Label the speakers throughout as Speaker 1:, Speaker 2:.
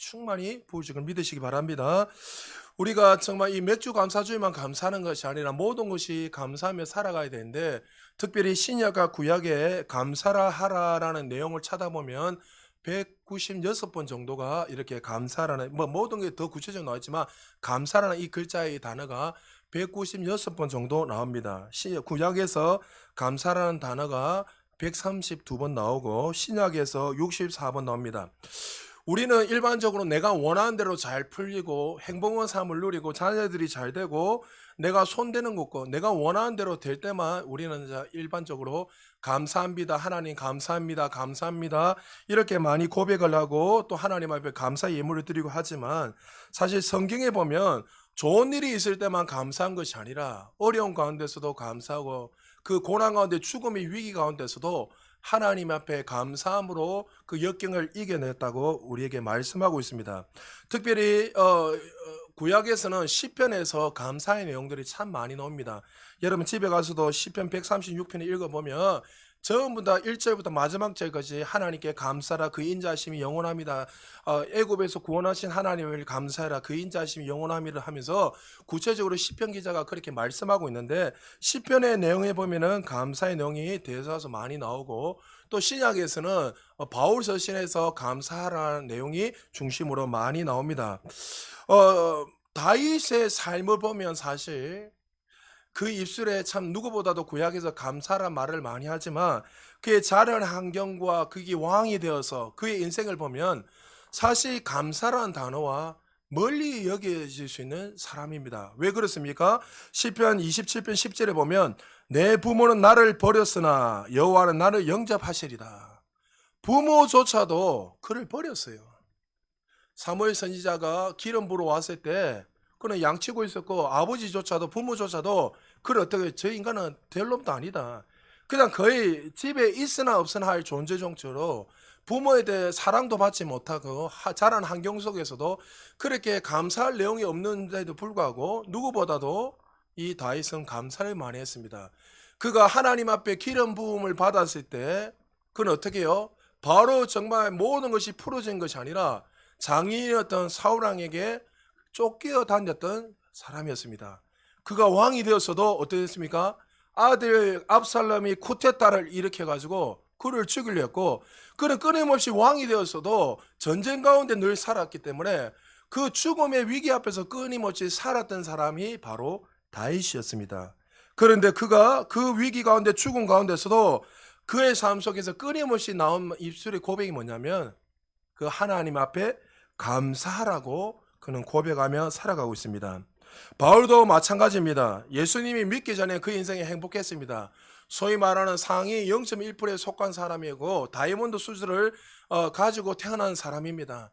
Speaker 1: 충만히 부으실 걸 믿으시기 바랍니다. 우리가 정말 이 맥주 감사주의만 감사하는 것이 아니라 모든 것이 감사하며 살아가야 되는데, 특별히 신약과 구약에 감사라 하라라는 내용을 찾아보면 196번 정도가 이렇게 감사라는, 모든 게 더 구체적으로 나왔지만 감사라는 이 글자의 단어가 196번 정도 나옵니다. 구약에서 감사라는 단어가 132번 나오고 신약에서 64번 나옵니다. 우리는 일반적으로 내가 원하는 대로 잘 풀리고 행복한 삶을 누리고 자녀들이 잘 되고 내가 손대는 것고 내가 원하는 대로 될 때만 우리는 이제 일반적으로 감사합니다, 하나님 감사합니다, 감사합니다 이렇게 많이 고백을 하고 또 하나님 앞에 감사 예물을 드리고 하지만, 사실 성경에 보면 좋은 일이 있을 때만 감사한 것이 아니라 어려운 가운데서도 감사하고 그 고난 가운데 죽음의 위기 가운데서도 하나님 앞에 감사함으로 그 역경을 이겨냈다고 우리에게 말씀하고 있습니다. 특별히 구약에서는 시편에서 감사의 내용들이 참 많이 나옵니다. 여러분 집에 가서도 시편 136편을 읽어보면 전부 다 1절부터 마지막 절까지 하나님께 감사라 그 인자하심이 영원합니다. 애굽에서 구원하신 하나님을 감사해라 그 인자하심이 영원합니다 하면서 구체적으로 시편 기자가 그렇게 말씀하고 있는데, 시편의 내용에 보면은 감사의 내용이 대사서 많이 나오고 또 신약에서는 바울 서신에서 감사하라는 내용이 중심으로 많이 나옵니다. 다윗의 삶을 보면 사실 그 입술에 참 누구보다도 구약에서 감사란 말을 많이 하지만 그의 자란 환경과 그게 왕이 되어서 그의 인생을 보면 사실 감사라는 단어와 멀리 여겨질 수 있는 사람입니다. 왜 그렇습니까? 시편 27편 10절에 보면 내 부모는 나를 버렸으나 여호와는 나를 영접하시리다. 부모조차도 그를 버렸어요. 사무엘 선지자가 기름 부러 왔을 때 그는 양치고 있었고 아버지조차도 부모조차도 그를 어떻게 저 인간은 될 놈도 아니다. 그냥 거의 집에 있으나 없으나 할 존재 정도로 부모에 대해 사랑도 받지 못하고 자란 환경 속에서도 그렇게 감사할 내용이 없는데도 불구하고 누구보다도 이 다윗은 감사를 많이 했습니다. 그가 하나님 앞에 기름 부음을 받았을 때 그는 어떻게 해요? 바로 정말 모든 것이 풀어진 것이 아니라 장인이었던 사울왕에게 쫓겨 다녔던 사람이었습니다. 그가 왕이 되었어도 어떻게 됐습니까? 아들 압살롬이 쿠데타를 일으켜가지고 그를 죽이려 했고, 그는 끊임없이 왕이 되었어도 전쟁 가운데 늘 살았기 때문에 그 죽음의 위기 앞에서 끊임없이 살았던 사람이 바로 다윗이었습니다. 그런데 그가 그 위기 가운데 죽음 가운데서도 그의 삶 속에서 끊임없이 나온 입술의 고백이 뭐냐면 그 하나님 앞에 감사하라고 그는 고백하며 살아가고 있습니다. 바울도 마찬가지입니다. 예수님이 믿기 전에 그 인생이 행복했습니다. 소위 말하는 상위 0.1%에 속한 사람이고 다이아몬드 수준을 가지고 태어난 사람입니다.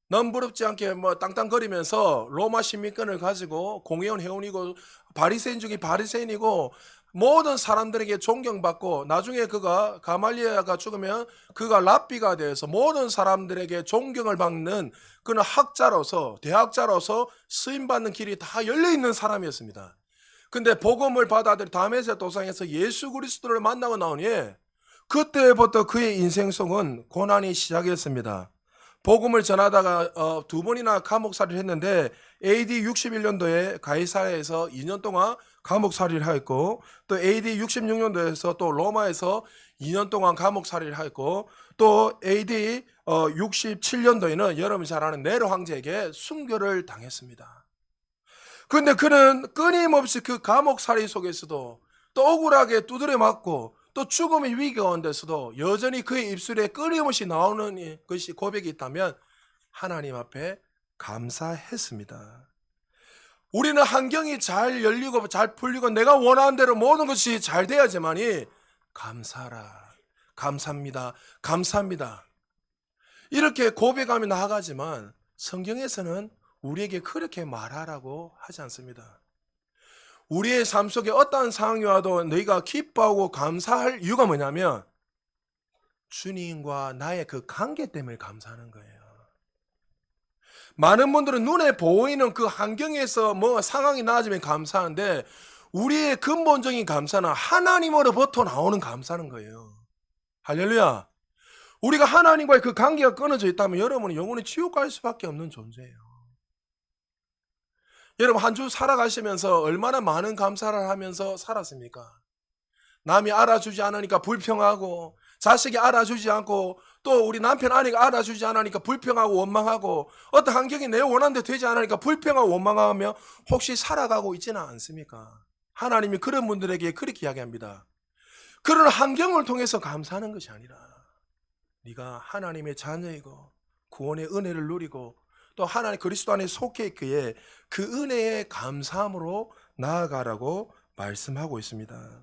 Speaker 1: 넘부럽지 않게 땅땅거리면서 로마 시민권을 가지고 공회원 회원이고 바리새인 중에 바리새인이고 모든 사람들에게 존경받고 나중에 그가 가말리엘가 죽으면 그가 랍비가 되어서 모든 사람들에게 존경을 받는 그는 학자로서 대학자로서 쓰임받는 길이 다 열려있는 사람이었습니다. 근데 복음을 받아들여 다메섹 도상에서 예수 그리스도를 만나고 나오니 그때부터 그의 인생 속은 고난이 시작했습니다. 복음을 전하다가 두 번이나 감옥살이를 했는데 AD 61년도에 가이사랴에서 2년 동안 감옥살이를 하였고, 또 AD 66년도에서 또 로마에서 2년 동안 감옥살이를 하였고, 또 AD 67년도에는 여러분이 잘 아는 네로 황제에게 순교를 당했습니다. 그런데 그는 끊임없이 그 감옥살이 속에서도 또 억울하게 두드려 맞고 또 죽음의 위기 가운데서도 여전히 그의 입술에 끊임없이 나오는 것이 고백이 있다면 하나님 앞에 감사했습니다. 우리는 환경이 잘 열리고 잘 풀리고 내가 원하는 대로 모든 것이 잘 돼야지만이 감사하라, 감사합니다, 감사합니다 이렇게 고백하며 나아가지만 성경에서는 우리에게 그렇게 말하라고 하지 않습니다. 우리의 삶 속에 어떠한 상황이 와도 너희가 기뻐하고 감사할 이유가 뭐냐면 주님과 나의 그 관계 때문에 감사하는 거예요. 많은 분들은 눈에 보이는 그 환경에서 뭐 상황이 나아지면 감사하는데 우리의 근본적인 감사는 하나님으로부터 나오는 감사는 거예요. 할렐루야. 우리가 하나님과의 그 관계가 끊어져 있다면 여러분은 영원히 지옥 갈 수밖에 없는 존재예요. 여러분 한 주 살아가시면서 얼마나 많은 감사를 하면서 살았습니까? 남이 알아주지 않으니까 불평하고, 자식이 알아주지 않고, 또 우리 남편 아내가 알아주지 않으니까 불평하고 원망하고, 어떤 환경이 내 원하는 데 되지 않으니까 불평하고 원망하며 혹시 살아가고 있지는 않습니까? 하나님이 그런 분들에게 그렇게 이야기합니다. 그런 환경을 통해서 감사하는 것이 아니라 네가 하나님의 자녀이고 구원의 은혜를 누리고 또 하나님 그리스도 안에 속해 있기에 그 은혜에 감사함으로 나아가라고 말씀하고 있습니다.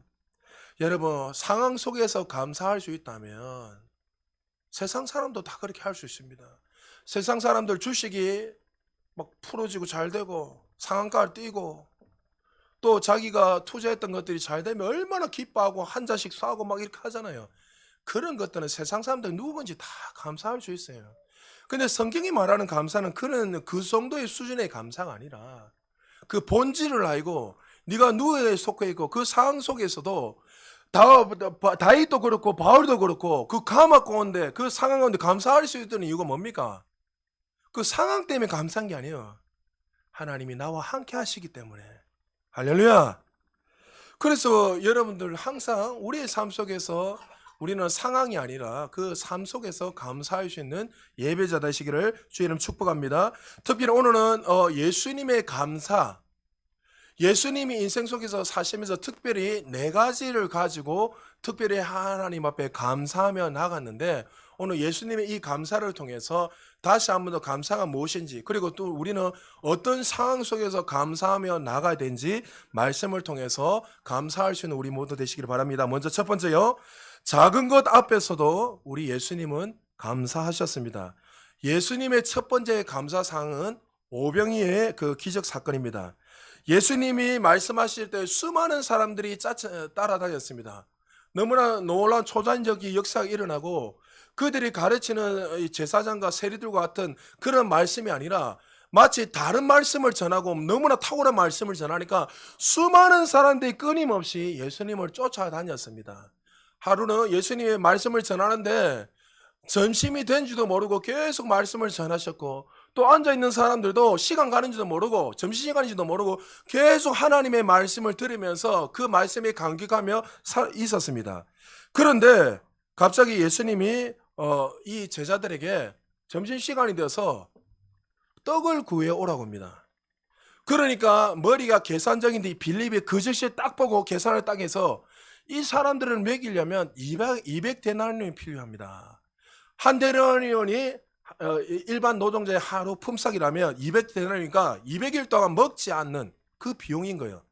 Speaker 1: 여러분 상황 속에서 감사할 수 있다면 세상 사람도 다 그렇게 할 수 있습니다. 세상 사람들 주식이 막 풀어지고 잘 되고 상한가를 뛰고 또 자기가 투자했던 것들이 잘 되면 얼마나 기뻐하고 한 잔씩 쏴고 막 이렇게 하잖아요. 그런 것들은 세상 사람들 누구든지 다 감사할 수 있어요. 근데 성경이 말하는 감사는 그 정도의 수준의 감사가 아니라 그 본질을 알고 네가 누구에 속해 있고 그 상황 속에서도 다윗도 그렇고 바울도 그렇고 그 감옥 가운데 그 상황 가운데 감사할 수 있던 이유가 뭡니까? 그 상황 때문에 감사한 게 아니에요. 하나님이 나와 함께 하시기 때문에. 할렐루야. 그래서 여러분들 항상 우리의 삶 속에서 우리는 상황이 아니라 그 삶 속에서 감사할 수 있는 예배자 되시기를 주의 이름 축복합니다. 특별히 오늘은 예수님의 감사, 예수님이 인생 속에서 사시면서 특별히 4가지를 가지고 특별히 하나님 앞에 감사하며 나갔는데 오늘 예수님의 이 감사를 통해서 다시 한 번 더 감사가 무엇인지 그리고 또 우리는 어떤 상황 속에서 감사하며 나가야 되는지 말씀을 통해서 감사할 수 있는 우리 모두 되시기를 바랍니다. 먼저 첫 번째요. 작은 것 앞에서도 우리 예수님은 감사하셨습니다. 예수님의 첫 번째 감사사항은 오병이어의 그 기적 사건입니다. 예수님이 말씀하실 때 수많은 사람들이 따라다녔습니다. 너무나 놀라운 초자연적 역사가 일어나고 그들이 가르치는 제사장과 세리들과 같은 그런 말씀이 아니라 마치 다른 말씀을 전하고 너무나 탁월한 말씀을 전하니까 수많은 사람들이 끊임없이 예수님을 쫓아다녔습니다. 하루는 예수님의 말씀을 전하는데 점심이 된지도 모르고 계속 말씀을 전하셨고 또 앉아있는 사람들도 시간 가는지도 모르고 점심시간인지도 모르고 계속 하나님의 말씀을 들으면서 그 말씀에 감격하며 있었습니다. 그런데 갑자기 예수님이 이 제자들에게 점심시간이 되어서 떡을 구해오라고 합니다. 그러니까 머리가 계산적인데 빌립이 그 즉시에 딱 보고 계산을 딱 해서 이 사람들을 먹이려면 200데나리온이 필요합니다. 한 데나리온이 일반 노동자의 하루 품삯이라면 200데나리온이니까 200일 동안 먹지 않는 그 비용인 거예요.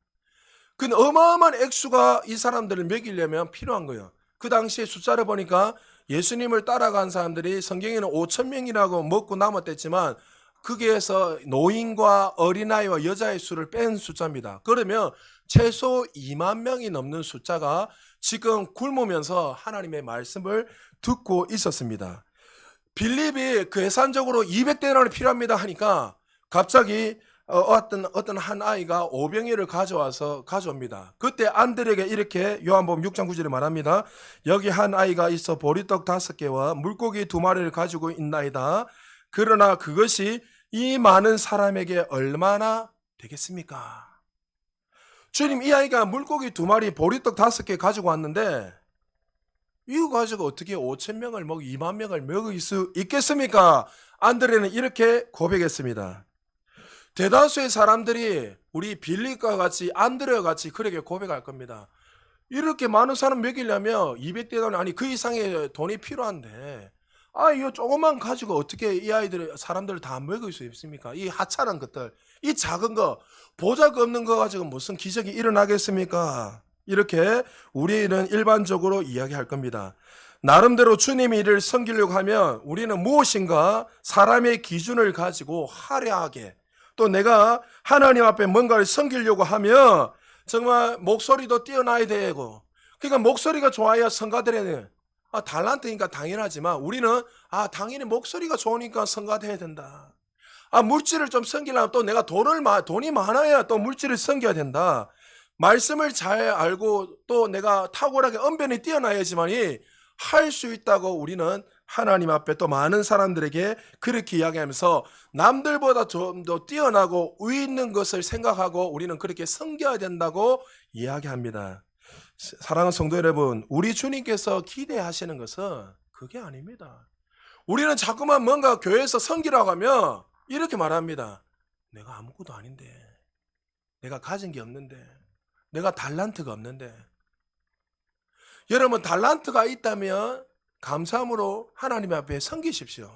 Speaker 1: 그 어마어마한 액수가 이 사람들을 먹이려면 필요한 거예요. 그 당시에 숫자를 보니까 예수님을 따라간 사람들이 성경에는 5,000명이라고 먹고 남았댔지만 거기에서 노인과 어린아이와 여자의 수를 뺀 숫자입니다. 그러면 최소 2만 명이 넘는 숫자가 지금 굶으면서 하나님의 말씀을 듣고 있었습니다. 빌립이 계산적으로 200데나리 필요합니다 하니까 갑자기 어떤 한 아이가 오병이어를 가져옵니다. 그때 안드레에게 이렇게 요한복음 6장 9절에 말합니다. 여기 한 아이가 있어 보리떡 5개와 물고기 2마리를 가지고 있나이다. 그러나 그것이 이 많은 사람에게 얼마나 되겠습니까? 주님, 이 아이가 물고기 2마리 보리떡 5개 가지고 왔는데 이거 가지고 어떻게 5,000명을 먹고 2만 명을 먹일 수 있겠습니까? 안드레는 이렇게 고백했습니다. 대다수의 사람들이 우리 빌립과 같이 안드레와 같이 그렇게 고백할 겁니다. 이렇게 많은 사람 먹이려면 200데나리 아니 그 이상의 돈이 필요한데 이거 조금만 가지고 어떻게 이 사람들을 다 먹일 수 있습니까? 이 하찮은 것들, 이 작은 거, 보잘것없는 거 가지고 무슨 기적이 일어나겠습니까? 이렇게 우리는 일반적으로 이야기할 겁니다. 나름대로 주님의 일을 섬기려고 하면 우리는 무엇인가 사람의 기준을 가지고 화려하게 또 내가 하나님 앞에 뭔가를 섬기려고 하면 정말 목소리도 뛰어나야 되고 그러니까 목소리가 좋아야 성가드려야 달란트니까 당연하지만 우리는 당연히 목소리가 좋으니까 성가돼야 된다. 물질을 좀 섬기려면 또 내가 돈이 많아야 또 물질을 섬겨야 된다. 말씀을 잘 알고 또 내가 탁월하게 언변이 뛰어나야지만이 할 수 있다고 우리는 하나님 앞에 또 많은 사람들에게 그렇게 이야기하면서 남들보다 좀 더 뛰어나고 우위 있는 것을 생각하고 우리는 그렇게 섬겨야 된다고 이야기합니다. 사랑하는 성도 여러분, 우리 주님께서 기대하시는 것은 그게 아닙니다. 우리는 자꾸만 뭔가 교회에서 섬기라고 하면 이렇게 말합니다. 내가 아무것도 아닌데, 내가 가진 게 없는데, 내가 달란트가 없는데. 여러분, 달란트가 있다면 감사함으로 하나님 앞에 섬기십시오.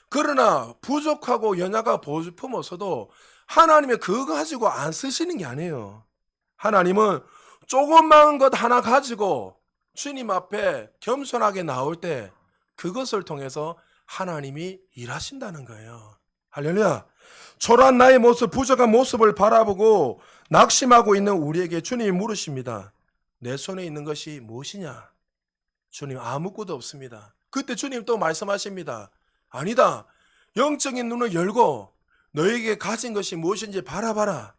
Speaker 1: 그러나 부족하고 연약하고 보품없어도 하나님이 그거 가지고 안 쓰시는 게 아니에요. 하나님은 조그만 것 하나 가지고 주님 앞에 겸손하게 나올 때 그것을 통해서 하나님이 일하신다는 거예요. 할렐루야. 초라한 나의 모습, 부족한 모습을 바라보고 낙심하고 있는 우리에게 주님이 물으십니다. 내 손에 있는 것이 무엇이냐? 주님, 아무것도 없습니다. 그때 주님 또 말씀하십니다. 아니다. 영적인 눈을 열고 너에게 가진 것이 무엇인지 바라봐라.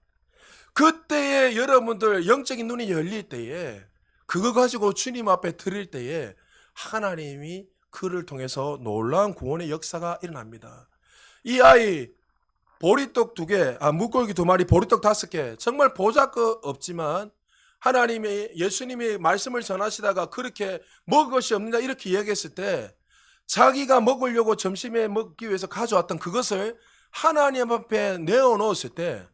Speaker 1: 그때에 여러분들 영적인 눈이 열릴 때에 그거 가지고 주님 앞에 드릴 때에 하나님이 그를 통해서 놀라운 구원의 역사가 일어납니다. 이 아이 보리떡 2개, 물고기 2마리, 보리떡 5개, 정말 보잘것 없지만 하나님이, 예수님이 말씀을 전하시다가 그렇게 먹을 것이 없느냐 이렇게 이야기했을 때 자기가 먹으려고 점심에 먹기 위해서 가져왔던 그것을 하나님 앞에 내어놓았을 때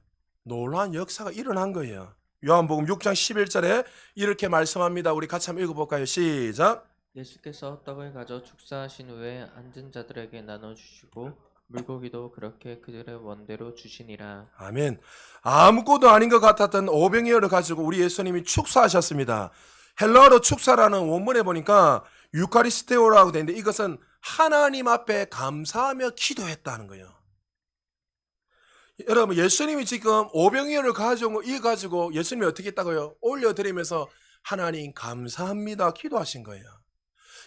Speaker 1: 놀라운 역사가 일어난 거예요. 요한복음 6장 11절에 이렇게 말씀합니다. 우리 같이 한번 읽어볼까요? 시작.
Speaker 2: 예수께서 떡을 가져 축사하신 후에 앉은 자들에게 나눠주시고 물고기도 그렇게 그들의 원대로 주시니라.
Speaker 1: 아멘. 아무것도 아닌 것 같았던 오병이어를 가지고 우리 예수님이 축사하셨습니다. 헬라어로 축사라는 원문에 보니까 유카리스테오라고 되는데 이것은 하나님 앞에 감사하며 기도했다는 거예요. 여러분, 예수님이 지금 오병이어를 가지고 예수님이 어떻게 했다고요? 올려드리면서 하나님 감사합니다 기도하신 거예요.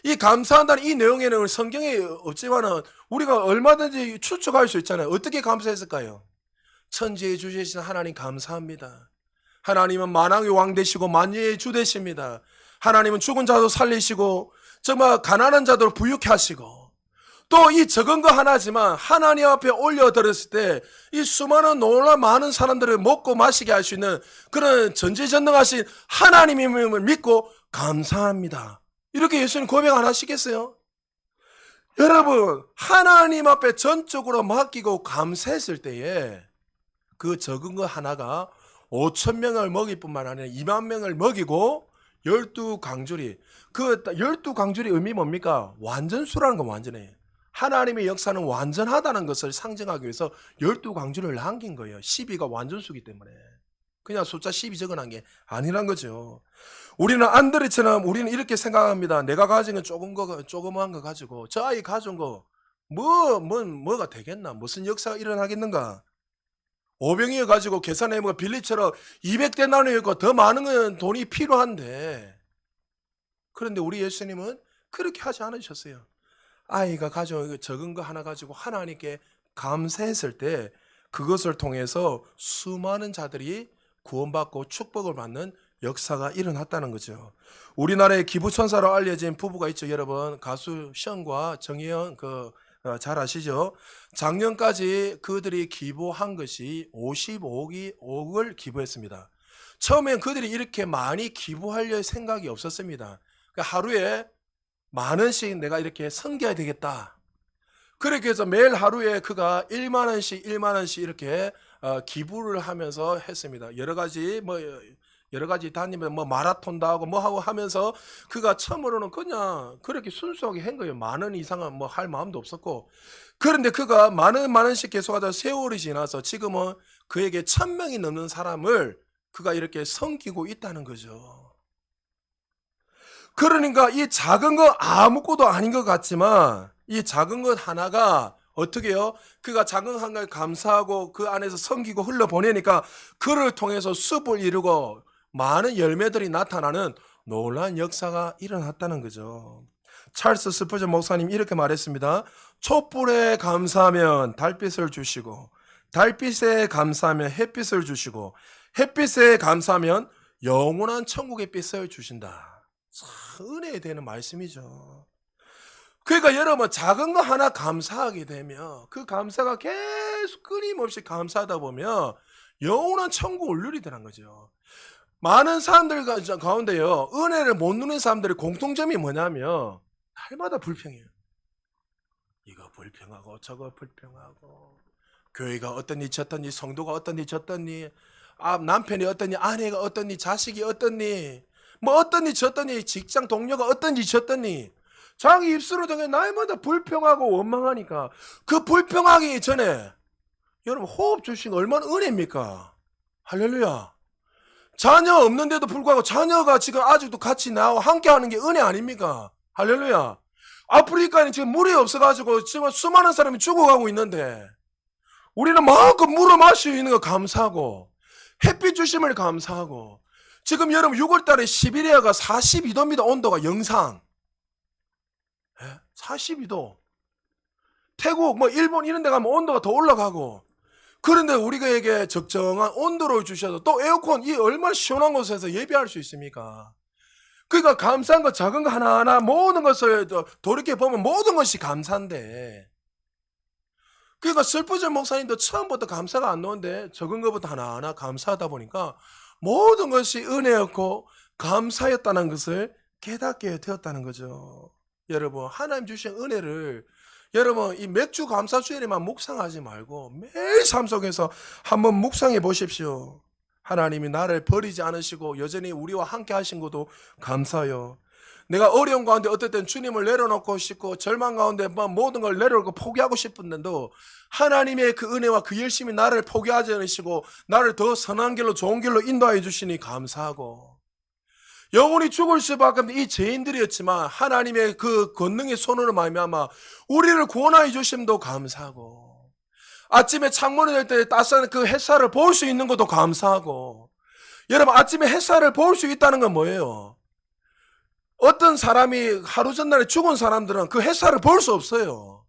Speaker 1: 이 감사한다는 이 내용에는 성경에 없지만은 우리가 얼마든지 추측할 수 있잖아요. 어떻게 감사했을까요? 천지에 주시신 하나님 감사합니다. 하나님은 만왕의 왕 되시고 만유의 주 되십니다. 하나님은 죽은 자도 살리시고 정말 가난한 자도 부유케 하시고 또 이 적은 거 하나지만 하나님 앞에 올려드렸을 때 이 수많은 놀라 많은 사람들을 먹고 마시게 할 수 있는 그런 전지전능하신 하나님임을 믿고 감사합니다. 이렇게 예수님 고백 안 하시겠어요? 여러분, 하나님 앞에 전적으로 맡기고 감사했을 때에 그 적은 거 하나가 5,000명을 먹일 뿐만 아니라 2만 명을 먹이고 12강줄이, 그 12강줄이 의미 뭡니까? 완전수라는 건 완전해요. 하나님의 역사는 완전하다는 것을 상징하기 위해서 12강줄을 남긴 거예요. 12가 완전수기 때문에. 그냥 숫자 10이 적어놓은 게 아니란 거죠. 우리는 안드레처럼 우리는 이렇게 생각합니다. 내가 가진 건 조그마한 거 가지고 저 아이 가진 거 뭐가 되겠나? 무슨 역사가 일어나겠는가? 오병이어 가지고 계산해보면 빌리처럼 200데나리온 있고 더 많은 건 돈이 필요한데 그런데 우리 예수님은 그렇게 하지 않으셨어요. 아이가 가져온 적은 거 하나 가지고 하나님께 감사했을 때 그것을 통해서 수많은 자들이 구원받고 축복을 받는 역사가 일어났다는 거죠. 우리나라의 기부천사로 알려진 부부가 있죠. 여러분, 가수 시연과 정혜연 잘 아시죠? 작년까지 그들이 기부한 것이 55억을 기부했습니다. 처음엔 그들이 이렇게 많이 기부할 생각이 없었습니다. 그러니까 하루에 10,000원씩 내가 이렇게 섬겨야 되겠다. 그렇게 해서 매일 하루에 그가 1만 원씩 이렇게 기부를 하면서 했습니다. 여러 가지 다니면 마라톤도 하고 하고 하면서 그가 처음으로는 그냥 그렇게 순수하게 한 거예요. 10,000원 이상은 할 마음도 없었고. 그런데 그가 만원씩 계속하다 세월이 지나서 지금은 그에게 1,000명이 넘는 사람을 그가 이렇게 섬기고 있다는 거죠. 그러니까 이 작은 거 아무것도 아닌 것 같지만 이 작은 것 하나가 어떻게 해요? 그가 작은 한 가지 감사하고 그 안에서 섬기고 흘러보내니까 그를 통해서 숲을 이루고 많은 열매들이 나타나는 놀라운 역사가 일어났다는 거죠. 찰스 스퍼전 목사님 이렇게 말했습니다. 촛불에 감사하면 달빛을 주시고 달빛에 감사하면 햇빛을 주시고 햇빛에 감사하면 영원한 천국의 빛을 주신다. 참 은혜에 되는 말씀이죠. 그러니까 여러분 작은 거 하나 감사하게 되면 그 감사가 계속 끊임없이 감사하다 보면 영원한 천국 올 일이 되는 거죠. 많은 사람들 가운데요, 은혜를 못 누리는 사람들의 공통점이 뭐냐면 날마다 불평해요. 이거 불평하고 저거 불평하고, 교회가 어떠니 저떠니, 성도가 어떠니 저떠니, 남편이 어떠니, 아내가 어떠니, 자식이 어떠니, 뭐 어떠니 저떠니, 직장 동료가 어떠니 저떠니, 자기 입술로 정해 날마다 불평하고 원망하니까 그 불평하기 전에 여러분 호흡 주신 거 얼마나 은혜입니까? 할렐루야. 자녀 없는데도 불구하고 자녀가 지금 아직도 같이 나와 함께하는 게 은혜 아닙니까? 할렐루야. 아프리카는 지금 물이 없어가지고 지금 수많은 사람이 죽어가고 있는데 우리는 마음껏 물을 마실 수 있는 거 감사하고 햇빛 주심을 감사하고, 지금 여러분 6월달에 시베리아가 42도입니다. 온도가 영상 42도. 태국 뭐 일본 이런 데 가면 온도가 더 올라가고, 그런데 우리에게 적정한 온도를 주셔서 또 에어컨 이 얼마나 시원한 곳에서 예배할 수 있습니까? 그러니까 감사한 거 작은 거 하나하나 모든 것을 돌이켜보면 모든 것이 감사인데, 그러니까 슬프전 목사님도 처음부터 감사가 안 나오는데 적은 것부터 하나하나 감사하다 보니까 모든 것이 은혜였고 감사였다는 것을 깨닫게 되었다는 거죠. 여러분 하나님 주신 은혜를 여러분 이 맥주 감사 주일에만 묵상하지 말고 매일 삶 속에서 한번 묵상해 보십시오. 하나님이 나를 버리지 않으시고 여전히 우리와 함께 하신 것도 감사해요. 내가 어려운 가운데 어떨 땐 주님을 내려놓고 싶고 절망 가운데 모든 걸 내려놓고 포기하고 싶은데도 하나님의 그 은혜와 그 열심이 나를 포기하지 않으시고 나를 더 선한 길로 좋은 길로 인도하여 주시니 감사하고, 영원히 죽을 수밖에 없는 이 죄인들이었지만 하나님의 그 권능의 손으로 말미암아 우리를 구원하여 주심도 감사하고, 아침에 창문을 열 때 따스한 그 햇살을 볼 수 있는 것도 감사하고. 여러분 아침에 햇살을 볼 수 있다는 건 뭐예요? 어떤 사람이 하루 전날에 죽은 사람들은 그 햇살을 볼 수 없어요.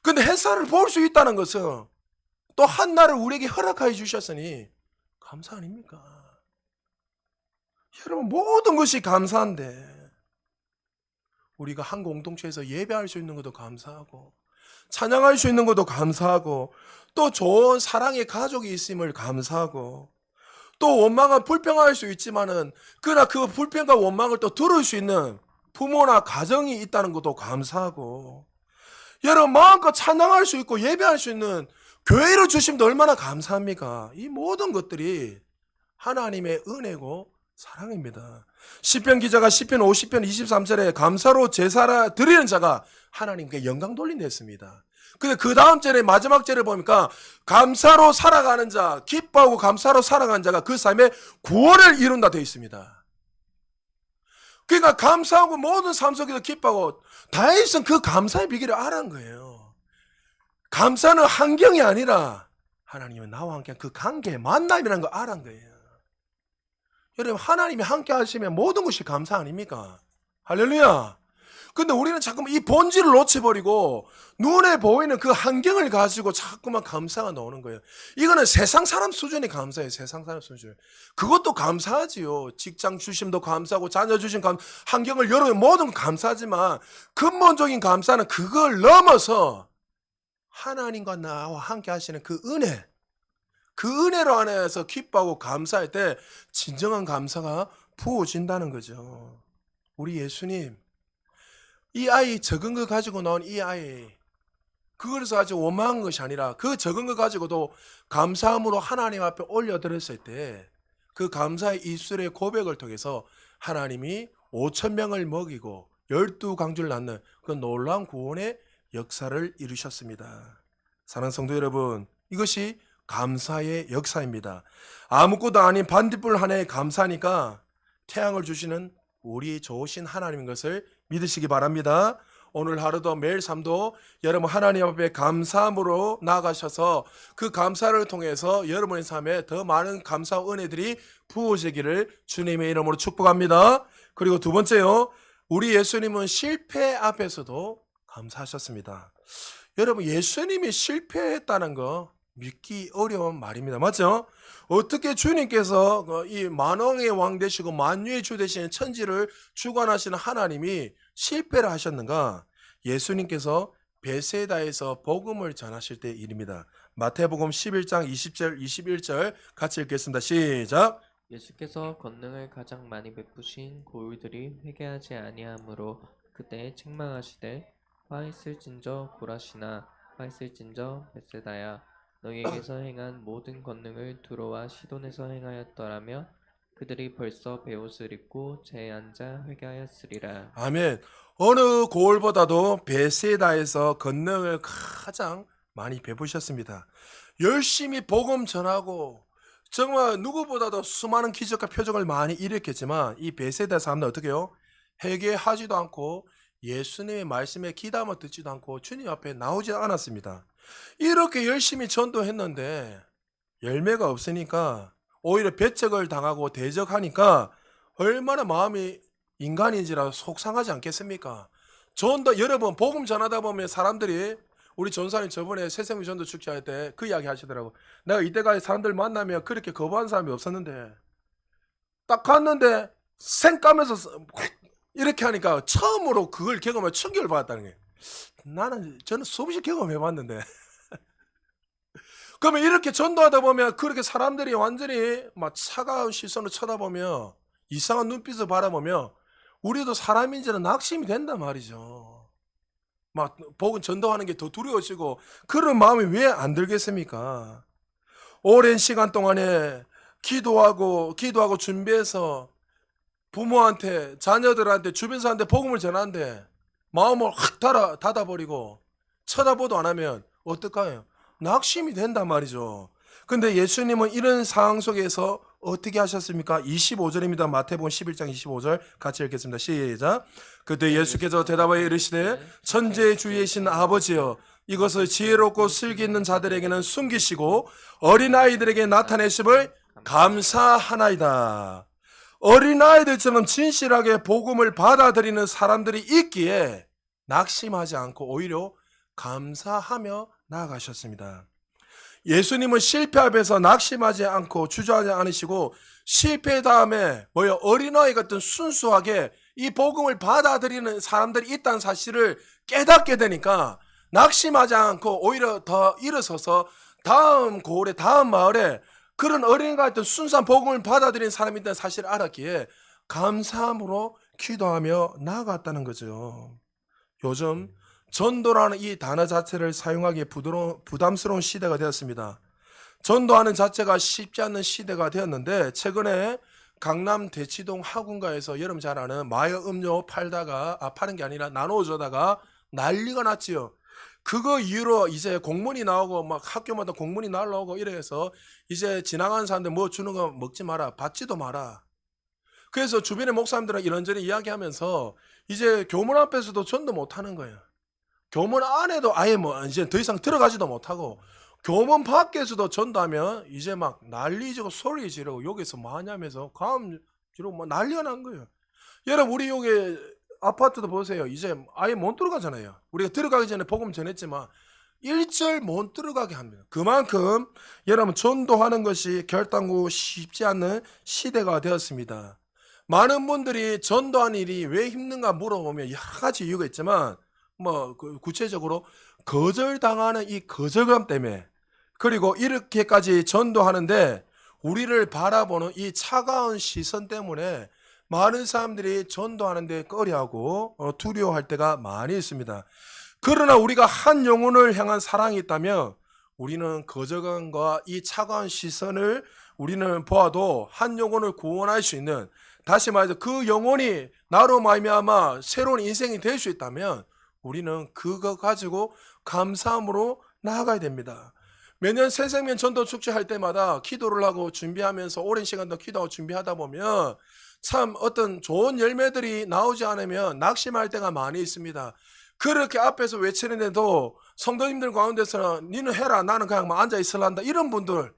Speaker 1: 근데 햇살을 볼 수 있다는 것은 또 한날을 우리에게 허락하여 주셨으니 감사 아닙니까? 여러분 모든 것이 감사한데 우리가 한 공동체에서 예배할 수 있는 것도 감사하고 찬양할 수 있는 것도 감사하고 또 좋은 사랑의 가족이 있음을 감사하고 또 원망은 불평할 수 있지만은 그러나 그 불평과 원망을 또 들을 수 있는 부모나 가정이 있다는 것도 감사하고, 여러분 마음껏 찬양할 수 있고 예배할 수 있는 교회를 주심도 얼마나 감사합니까? 이 모든 것들이 하나님의 은혜고 사랑입니다. 시편 기자가 시편 50편 23절에 감사로 제사 드리는 자가 하나님께 영광 돌린다 했습니다. 근데 그 다음 절에 마지막 절에 보니까 감사로 살아가는 자, 기뻐하고 감사로 살아가는 자가 그 삶에 구원을 이룬다 되어 있습니다. 그러니까 감사하고 모든 삶 속에서 기뻐하고 다윗은 그 감사의 비결을 알은 거예요. 감사는 환경이 아니라 하나님은 나와 함께 그 관계의 만남이라는 걸 알은 거예요. 여러분 하나님이 함께 하시면 모든 것이 감사 아닙니까? 할렐루야. 근데 우리는 자꾸만 이 본질을 놓쳐버리고 눈에 보이는 그 환경을 가지고 자꾸만 감사가 나오는 거예요. 이거는 세상 사람 수준이 감사해요. 세상 사람 수준. 그것도 감사하지요. 직장 주심도 감사하고 자녀 주심 환경을 열어요. 모든 건 감사하지만 근본적인 감사는 그걸 넘어서 하나님과 나와 함께 하시는 그 은혜, 그 은혜로 안에서 기뻐하고 감사할 때 진정한 감사가 부어진다는 거죠. 우리 예수님 이 아이 적은 거 가지고 나온 이 아이 그것을 가지고 원망한 것이 아니라 그 적은 거 가지고도 감사함으로 하나님 앞에 올려드렸을 때 그 감사의 입술의 고백을 통해서 하나님이 5,000명을 먹이고 12강주를 낳는 그 놀라운 구원의 역사를 이루셨습니다. 사랑하는 성도 여러분, 이것이 감사의 역사입니다. 아무것도 아닌 반딧불 하나에 감사하니까 태양을 주시는 우리 좋으신 하나님인 것을 믿으시기 바랍니다. 오늘 하루도 매일 삶도 여러분 하나님 앞에 감사함으로 나아가셔서 그 감사를 통해서 여러분의 삶에 더 많은 감사와 은혜들이 부어지기를 주님의 이름으로 축복합니다. 그리고 두 번째요, 우리 예수님은 실패 앞에서도 감사하셨습니다. 여러분 예수님이 실패했다는 거 믿기 어려운 말입니다. 맞죠? 어떻게 주님께서 이 만왕의 왕 되시고 만유의 주 되시는 천지를 주관하시는 하나님이 실패를 하셨는가? 예수님께서 베세다에서 복음을 전하실 때 일입니다. 마태복음 11장 20절 21절 같이 읽겠습니다. 시작.
Speaker 2: 예수께서 권능을 가장 많이 베푸신 고울들이 회개하지 아니하므로 그때 책망하시되 화 있을진저 고라시나 화 있을진저 벳세다야 너희에게서 행한 모든 권능을 두로와 시돈에서 행하였더라며 그들이 벌써 베옷을 입고 재에 앉아 회개하였으리라.
Speaker 1: 아멘. 어느 고을보다도 베세다에서 권능을 가장 많이 베푸셨습니다. 열심히 복음 전하고 정말 누구보다도 수많은 기적과 표적을 많이 일으켰지만 이 베세다 사람들 어떻게 해요? 회개하지도 않고 예수님의 말씀에 귀담아 듣지도 않고 주님 앞에 나오지 않았습니다. 이렇게 열심히 전도했는데 열매가 없으니까 오히려 배척을 당하고 대적하니까 얼마나 마음이 인간인지라 속상하지 않겠습니까? 전도 여러분 복음 전하다 보면 사람들이 우리 전사님 저번에 새생명 전도 축제할 때 그 이야기 하시더라고. 내가 이때까지 사람들 만나면 그렇게 거부한 사람이 없었는데 딱 갔는데 생 까면서 이렇게 하니까 처음으로 그걸 경험해 충격을 받았다는 게 저는 수없이 경험해봤는데 그러면 이렇게 전도하다 보면 그렇게 사람들이 완전히 막 차가운 시선으로 쳐다보며 이상한 눈빛을 바라보며 우리도 사람인지는 낙심이 된단 말이죠. 막 복음 전도하는 게 더 두려워지고 그런 마음이 왜 안 들겠습니까? 오랜 시간 동안에 기도하고 준비해서 부모한테 자녀들한테 주변 사람한테 복음을 전하는데 마음을 확 닫아버리고 쳐다보도 안 하면 어떡해요? 낙심이 된단 말이죠. 근데 예수님은 이런 상황 속에서 어떻게 하셨습니까? 25절입니다. 마태복음 11장 25절 같이 읽겠습니다. 시작. 그때 예수께서 대답하여 이르시되 천지의 주이신 아버지여 이것을 지혜롭고 슬기 있는 자들에게는 숨기시고 어린아이들에게 나타내심을 감사하나이다. 어린아이들처럼 진실하게 복음을 받아들이는 사람들이 있기에 낙심하지 않고 오히려 감사하며 나아가셨습니다. 예수님은 실패 앞에서 낙심하지 않고 주저하지 않으시고 실패 다음에 어린아이 같은 순수하게 이 복음을 받아들이는 사람들이 있다는 사실을 깨닫게 되니까 낙심하지 않고 오히려 더 일어서서 다음 고을에 다음 마을에 그런 어린아이 같은 순수한 복음을 받아들이는 사람이 있다는 사실을 알았기에 감사함으로 기도하며 나아갔다는 거죠. 요즘 전도라는 이 단어 자체를 사용하기에 부담스러운 시대가 되었습니다. 전도하는 자체가 쉽지 않는 시대가 되었는데 최근에 강남 대치동 학원가에서 여러분 잘 아는 마약 음료 파는 게 아니라 나눠주다가 난리가 났지요. 그거 이후로 이제 공문이 나오고 막 학교마다 공문이 날라오고 이래서 이제 지나가는 사람들 뭐 주는 거 먹지 마라, 받지도 마라. 그래서 주변의 목사님들은 이런저런 이야기하면서 이제 교문 앞에서도 전도 못 하는 거예요. 교문 안에도 아예 이제 더 이상 들어가지도 못하고 교문 밖에서도 전도하면 이제 막 난리지고 소리 지르고 여기서 뭐 하냐면서 감 지르고 뭐 난리가 난 거예요. 여러분 우리 여기 아파트도 보세요. 이제 아예 못 들어가잖아요. 우리가 들어가기 전에 복음 전했지만 일절 못 들어가게 합니다. 그만큼 여러분 전도하는 것이 결단코 쉽지 않는 시대가 되었습니다. 많은 분들이 전도하는 일이 왜 힘든가 물어보면 여러 가지 이유가 있지만 구체적으로 거절당하는 이 거절감 때문에 그리고 이렇게까지 전도하는데 우리를 바라보는 이 차가운 시선 때문에 많은 사람들이 전도하는데 꺼려하고 두려워할 때가 많이 있습니다. 그러나 우리가 한 영혼을 향한 사랑이 있다면 우리는 거절감과 이 차가운 시선을 우리는 보아도 한 영혼을 구원할 수 있는, 다시 말해서 그 영혼이 나로 말미암아 새로운 인생이 될 수 있다면 우리는 그거 가지고 감사함으로 나아가야 됩니다. 매년 새생명 전도 축제 할 때마다 기도를 하고 준비하면서 오랜 시간 더 기도하고 준비하다 보면 참 어떤 좋은 열매들이 나오지 않으면 낙심할 때가 많이 있습니다. 그렇게 앞에서 외치는데도 성도님들 가운데서는 니는 해라, 나는 그냥 앉아 있으란다, 이런 분들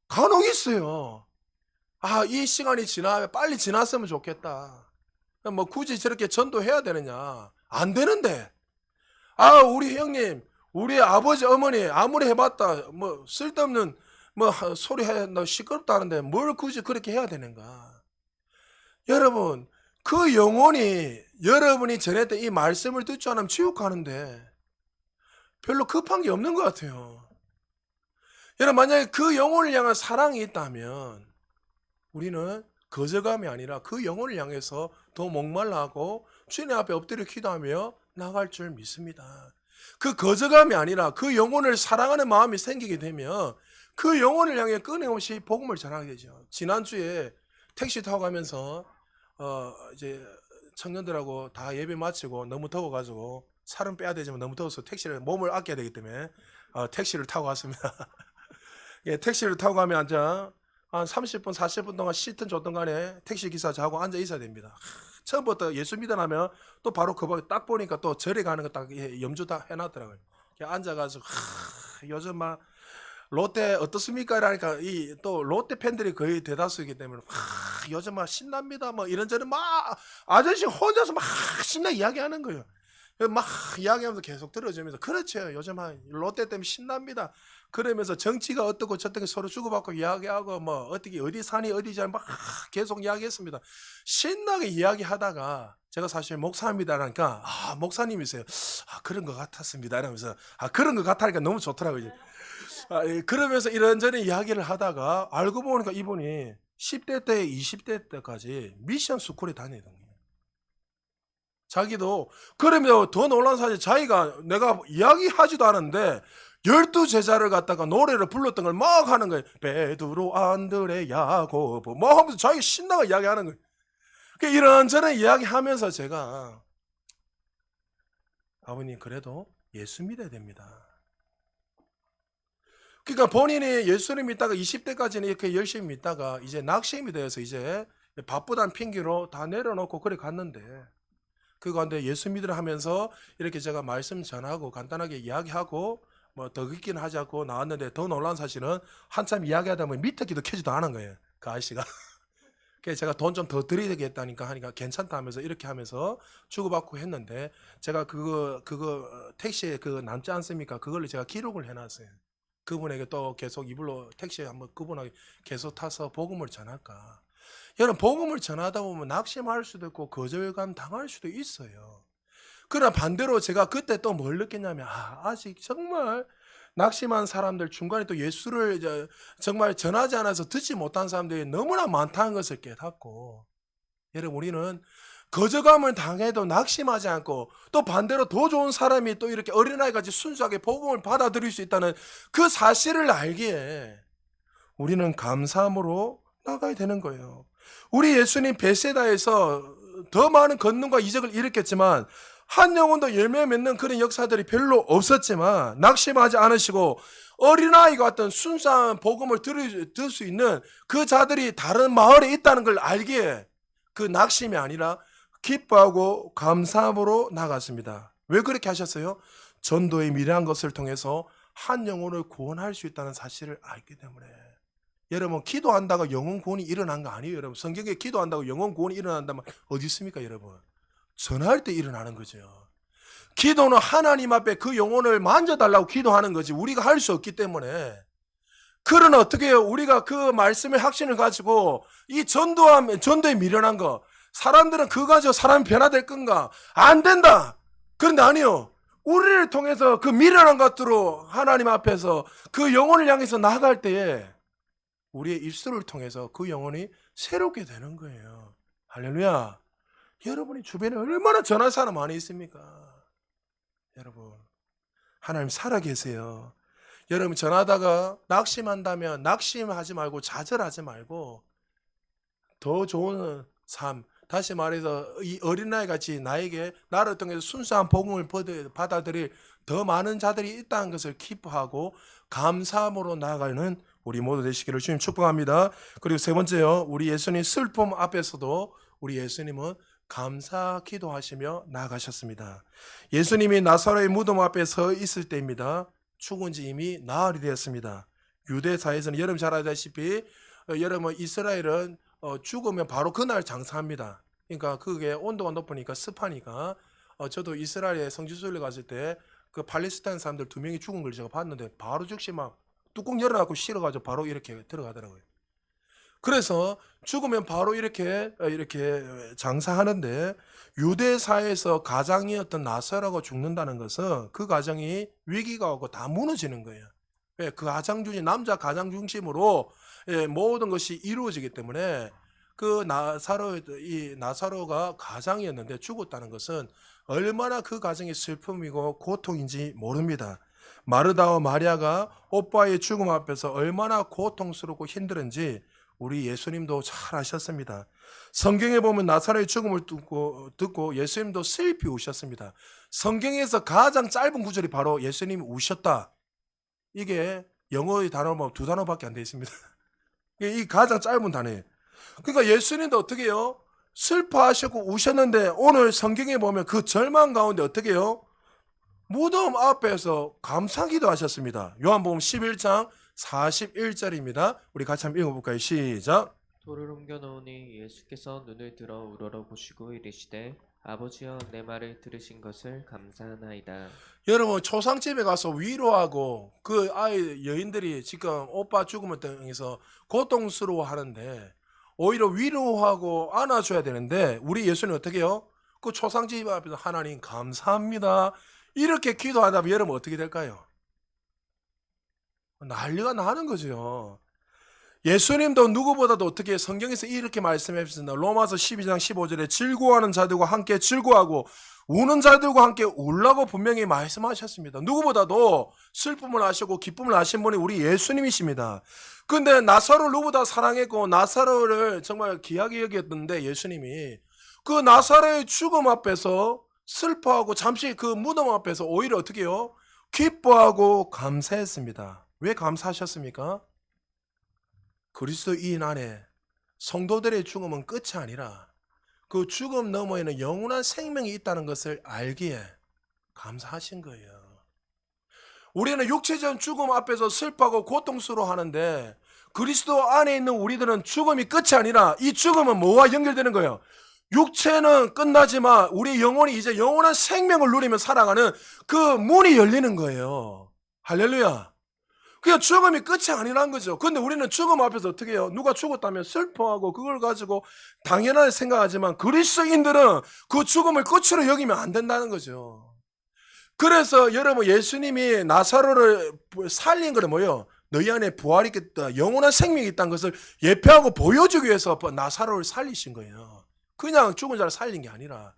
Speaker 1: 간혹 있어요. 이 시간이 빨리 지났으면 좋겠다. 굳이 저렇게 전도해야 되느냐? 안 되는데. 우리 형님, 우리 아버지, 어머니 아무리 해봤다 쓸데없는 소리 해, 너 시끄럽다 하는데 뭘 굳이 그렇게 해야 되는가? 여러분, 그 영혼이 여러분이 전했던 이 말씀을 듣지 않으면 지옥 가는데 별로 급한 게 없는 것 같아요. 여러분, 만약에 그 영혼을 향한 사랑이 있다면 우리는 거저감이 아니라 그 영혼을 향해서 더 목말라하고 주님 앞에 엎드려 기도하며 나갈 줄 믿습니다. 그 거저감이 아니라 그 영혼을 사랑하는 마음이 생기게 되면 그 영혼을 향해 끊임없이 복음을 전하게 되죠. 지난주에 택시 타고 가면서 이제 청년들하고 다 예배 마치고 너무 더워가지고 살은 빼야 되지만 너무 더워서 택시를 몸을 아껴야 되기 때문에 택시를 타고 왔습니다. 예, 택시를 타고 가면 앉아 한 30분, 40분 동안 씻든 줬든 간에 택시 기사 저하고 앉아 있어야 됩니다. 처음부터 예수 믿어나면 또 바로 그 딱 보니까 또 절에 가는 거 딱 염주 다 해놨더라고요. 앉아가지고 요즘 막 롯데 어떻습니까? 이러니까 이 또 롯데 팬들이 거의 대다수이기 때문에 요즘 막 신납니다. 뭐 이런저런 막 아저씨 혼자서 막 신나 이야기하는 거예요. 막 이야기하면서 계속 들어주면서 그렇죠. 요즘 막 롯데 때문에 신납니다. 그러면서 정치가 어떻고 저떻게 서로 주고받고 이야기하고 뭐 어떻게 어디 산이 어디지 막 계속 이야기했습니다. 신나게 이야기하다가 제가 사실 목사입니다라니까 목사님이세요. 그런 것 같았습니다. 이러면서 그런 것 같다니까 너무 좋더라고요. 예, 그러면서 이런저런 이야기를 하다가 알고 보니까 이분이 10대 때 20대 때까지 미션 스쿨에 다니던 거예요. 자기도 그러면 더 놀란 사실 자기가 내가 이야기하지도 않았는데 12제자를 갖다가 노래를 불렀던 걸 막 하는 거예요. 베드로 안드레 야고보 뭐 하면서 자기 신나게 이야기하는 거예요. 이런저런 이야기하면서 제가 아버님 그래도 예수 믿어야 됩니다. 그러니까 본인이 예수를 믿다가 20대까지는 이렇게 열심히 믿다가 이제 낙심이 되어서 이제 바쁘다는 핑계로 다 내려놓고 그래 갔는데 그건데 예수 믿으라 하면서 이렇게 제가 말씀 전하고 간단하게 이야기하고 뭐 더 깊게는 하지 않고 나왔는데 더 놀라운 사실은 한참 이야기하다 보면 밑에 기도 켜지도 않은 거예요. 그 아저씨가. 그래서 제가 돈 좀 더 드리겠다니까 하니까 괜찮다 하면서 이렇게 하면서 주고받고 했는데 제가 그거 택시에 그 남지 않습니까? 그걸로 제가 기록을 해놨어요. 그분에게 또 계속 이불로 택시에 한번 그분에게 계속 타서 복음을 전할까. 여러분 복음을 전하다 보면 낙심할 수도 있고 거절감 당할 수도 있어요. 그러나 반대로 제가 그때 또 뭘 느꼈냐면 아직 정말 낙심한 사람들 중간에 또 예수를 정말 전하지 않아서 듣지 못한 사람들이 너무나 많다는 것을 깨닫고 여러분 우리는 거저감을 당해도 낙심하지 않고 또 반대로 더 좋은 사람이 또 이렇게 어린아이같이 순수하게 복음을 받아들일 수 있다는 그 사실을 알기에 우리는 감사함으로 나가야 되는 거예요. 우리 예수님 베세다에서 더 많은 권능과 이적을 일으켰지만 한 영혼도 열매 맺는 그런 역사들이 별로 없었지만 낙심하지 않으시고 어린아이 같은 순수한 복음을 들을 수 있는 그 자들이 다른 마을에 있다는 걸 알기에 그 낙심이 아니라 기뻐하고 감사함으로 나갔습니다. 왜 그렇게 하셨어요? 전도의 미래한 것을 통해서 한 영혼을 구원할 수 있다는 사실을 알기 때문에. 여러분 기도한다고 영혼 구원이 일어난 거 아니에요. 여러분 성경에 기도한다고 영혼 구원이 일어난다면 어디 있습니까? 여러분 전할 때 일어나는 거죠. 기도는 하나님 앞에 그 영혼을 만져달라고 기도하는 거지 우리가 할 수 없기 때문에. 그러나 어떻게 해요? 우리가 그 말씀의 확신을 가지고 이 전도에 미련한 거 사람들은 그거 가지고 사람이 변화될 건가? 안 된다. 그런데 아니요. 우리를 통해서 그 미련한 것들로 하나님 앞에서 그 영혼을 향해서 나아갈 때에 우리의 입술을 통해서 그 영혼이 새롭게 되는 거예요. 할렐루야. 여러분이 주변에 얼마나 전할 사람 많이 있습니까? 여러분 하나님 살아계세요. 여러분 전하다가 낙심한다면 낙심하지 말고 좌절하지 말고 더 좋은 삶, 다시 말해서 이 어린아이 같이 나를 통해서 순수한 복음을 받아들일 더 많은 자들이 있다는 것을 기뻐하고 감사함으로 나아가는 우리 모두 되시기를 주님 축복합니다. 그리고 세 번째요, 우리 예수님 슬픔 앞에서도 우리 예수님은 감사 기도하시며 나아가셨습니다. 예수님이 나사로의 무덤 앞에 서 있을 때입니다. 죽은 지 이미 나흘이 되었습니다. 유대사에서는 여러분 잘 아시다시피 여러분 이스라엘은 죽으면 바로 그날 장사합니다. 그러니까 그게 온도가 높으니까 습하니까 저도 이스라엘에 성지순례 갔을 때 그 팔레스타인 사람들 2명이 죽은 걸 제가 봤는데 바로 즉시 막 뚜껑 열어갖고 실어가지고 바로 이렇게 들어가더라고요. 그래서 죽으면 바로 이렇게 장사하는데 유대사에서 가장이었던 나사로가 죽는다는 것은 그 가정이 위기가 오고 다 무너지는 거예요. 예, 그 가장 중심 남자 가장 중심으로 예, 모든 것이 이루어지기 때문에 그 나사로가 가장이었는데 죽었다는 것은 얼마나 그 가정이 슬픔이고 고통인지 모릅니다. 마르다와 마리아가 오빠의 죽음 앞에서 얼마나 고통스럽고 힘들은지 우리 예수님도 잘 아셨습니다. 성경에 보면 나사로의 죽음을 듣고 예수님도 슬피 우셨습니다. 성경에서 가장 짧은 구절이 바로 예수님이 우셨다. 이게 영어의 단어로 보면 두 단어밖에 안 되어 있습니다. 이 가장 짧은 단어예요. 그러니까 예수님도 어떻게 해요? 슬퍼하셨고 우셨는데 오늘 성경에 보면 그 절망 가운데 어떻게 해요? 무덤 앞에서 감사기도 하셨습니다. 요한복음 11장 41절입니다. 우리 같이 한번 읽어볼까요? 시작.
Speaker 2: 돌을 옮겨 놓으니 예수께서 눈을 들어 우러러 보시고 이르시되 아버지여 내 말을 들으신 것을 감사하나이다.
Speaker 1: 여러분 초상집에 가서 위로하고 그 아이 여인들이 지금 오빠 죽음을 통해서 고통스러워하는데 오히려 위로하고 안아줘야 되는데 우리 예수는 어떻게 해요? 그 초상집 앞에서 하나님 감사합니다. 이렇게 기도하다면 여러분 어떻게 될까요? 난리가 나는 거죠. 예수님도 누구보다도 어떻게 성경에서 이렇게 말씀했습니다. 로마서 12장 15절에 즐거워하는 자들과 함께 즐거워하고 우는 자들과 함께 울라고 분명히 말씀하셨습니다. 누구보다도 슬픔을 아시고 기쁨을 아신 분이 우리 예수님이십니다. 근데 나사로를 누구보다 사랑했고 나사로를 정말 귀하게 여겼던데 예수님이 그 나사로의 죽음 앞에서 슬퍼하고 잠시 그 무덤 앞에서 오히려 어떻게 해요? 기뻐하고 감사했습니다. 왜 감사하셨습니까? 그리스도인 안에 성도들의 죽음은 끝이 아니라 그 죽음 너머에는 영원한 생명이 있다는 것을 알기에 감사하신 거예요. 우리는 육체적 죽음 앞에서 슬퍼하고 고통스러워하는데 그리스도 안에 있는 우리들은 죽음이 끝이 아니라 이 죽음은 뭐와 연결되는 거예요? 육체는 끝나지만 우리 영혼이 이제 영원한 생명을 누리며 살아가는 그 문이 열리는 거예요. 할렐루야. 그냥 죽음이 끝이 아니란 거죠. 근데 우리는 죽음 앞에서 어떻게 해요? 누가 죽었다면 슬퍼하고 그걸 가지고 당연하게 생각하지만 그리스도인들은 그 죽음을 끝으로 여기면 안 된다는 거죠. 그래서 여러분 예수님이 나사로를 살린 거는 뭐예요? 너희 안에 부활이 있겠다. 영원한 생명이 있다는 것을 예표하고 보여주기 위해서 나사로를 살리신 거예요. 그냥 죽은 자를 살린 게 아니라.